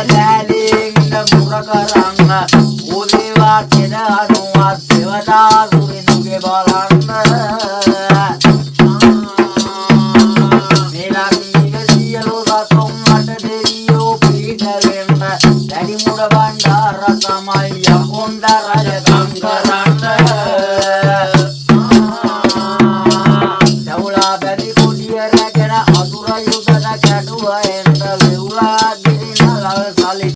දැලින්ද මුර කරන්න උදේවා කෙන අනුවත් දෙවදා සුරින්ගේ බලන්න මේලංගික සියලු රසොන් අට දෙවියෝ පිටවෙන්න දැඩි මුර බණ්ඩාර තමයි යකොන්ද රජකම් කරන්න දවුලා බැරි කුඩිය රැගෙන අතුර යුදන කැඩුවා එන්න වෙවුලා ගිරින ලල් සලි